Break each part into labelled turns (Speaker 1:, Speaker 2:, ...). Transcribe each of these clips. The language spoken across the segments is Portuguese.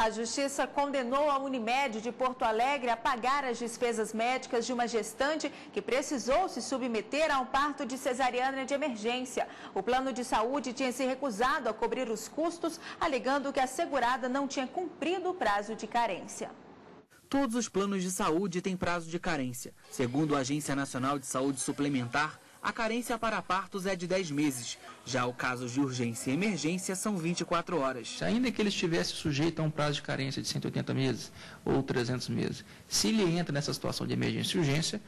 Speaker 1: A Justiça condenou a Unimed de Porto Alegre a pagar as despesas médicas de uma gestante que precisou se submeter a um parto de cesariana de emergência. O plano de saúde tinha se recusado a cobrir os custos, alegando que a segurada não tinha cumprido o prazo de carência.
Speaker 2: Todos os planos de saúde têm prazo de carência. Segundo a Agência Nacional de Saúde Suplementar, a carência para partos é de 10 meses. Já o casos de urgência e emergência são 24 horas.
Speaker 3: Ainda que ele estivesse sujeito a um prazo de carência de 180 meses ou 300 meses, se ele entra nessa situação de emergência e urgência,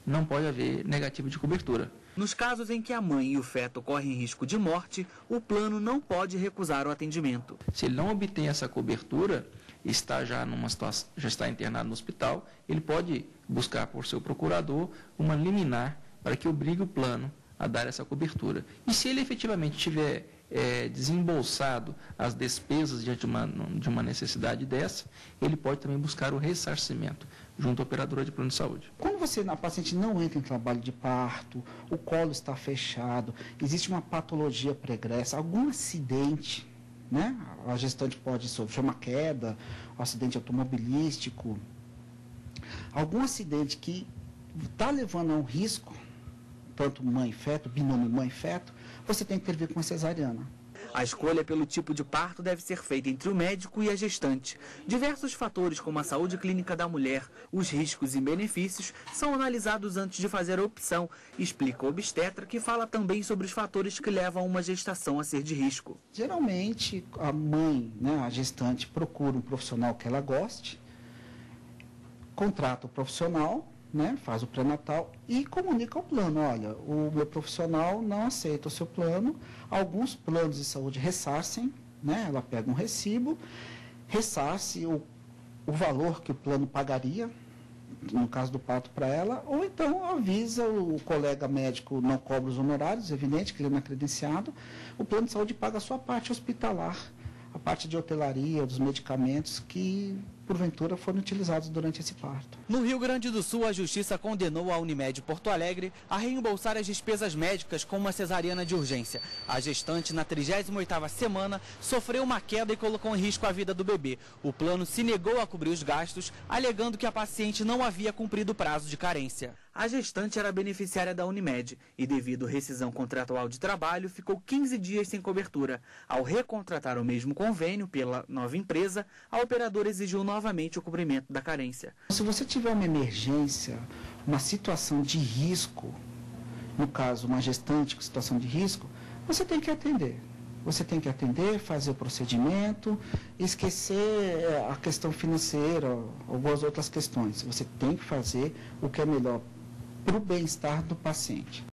Speaker 3: não pode haver negativo de cobertura.
Speaker 2: Nos casos em que a mãe e o feto correm risco de morte, o plano não pode recusar o atendimento.
Speaker 3: Se ele não obtém essa cobertura, está já numa situação, já está internado no hospital, ele pode buscar por seu procurador uma liminar para que obrigue o plano a dar essa cobertura. E se ele efetivamente tiver desembolsado as despesas diante de uma necessidade dessa, ele pode também buscar o ressarcimento junto à operadora de plano de saúde.
Speaker 4: Quando a paciente não entra em trabalho de parto, o colo está fechado, existe uma patologia pregressa, algum acidente, né? A gestante pode sofrer uma queda, um acidente automobilístico, algum acidente que está levando a um risco, tanto mãe e feto, binômio mãe e feto, você tem que intervir com a cesariana.
Speaker 2: A escolha pelo tipo de parto deve ser feita entre o médico e a gestante. Diversos fatores, como a saúde clínica da mulher, os riscos e benefícios, são analisados antes de fazer a opção, explica o obstetra, que fala também sobre os fatores que levam uma gestação a ser de risco.
Speaker 4: Geralmente, a mãe, né, a gestante, procura um profissional que ela goste, contrata o profissional, né, faz o pré-natal e comunica ao plano: olha, o meu profissional não aceita o seu plano, alguns planos de saúde ressarcem, né, ela pega um recibo, ressarce o valor que o plano pagaria, no caso do parto para ela, ou então avisa o colega médico, não cobra os honorários, evidente que ele não é credenciado, o plano de saúde paga a sua parte hospitalar, a parte de hotelaria, dos medicamentos que porventura foram utilizados durante esse parto.
Speaker 2: No Rio Grande do Sul, a Justiça condenou a Unimed Porto Alegre a reembolsar as despesas médicas com uma cesariana de urgência. A gestante, na 38ª semana, sofreu uma queda e colocou em risco a vida do bebê. O plano se negou a cobrir os gastos, alegando que a paciente não havia cumprido o prazo de carência. A gestante era beneficiária da Unimed e, devido à rescisão contratual de trabalho, ficou 15 dias sem cobertura. Ao recontratar o mesmo convênio pela nova empresa, a operadora exigiu novamente o cumprimento da carência.
Speaker 4: Se você tiver uma emergência, uma situação de risco, no caso uma gestante com situação de risco, você tem que atender. Você tem que atender, fazer o procedimento, esquecer a questão financeira, algumas outras questões. Você tem que fazer o que é melhor para o bem-estar do paciente.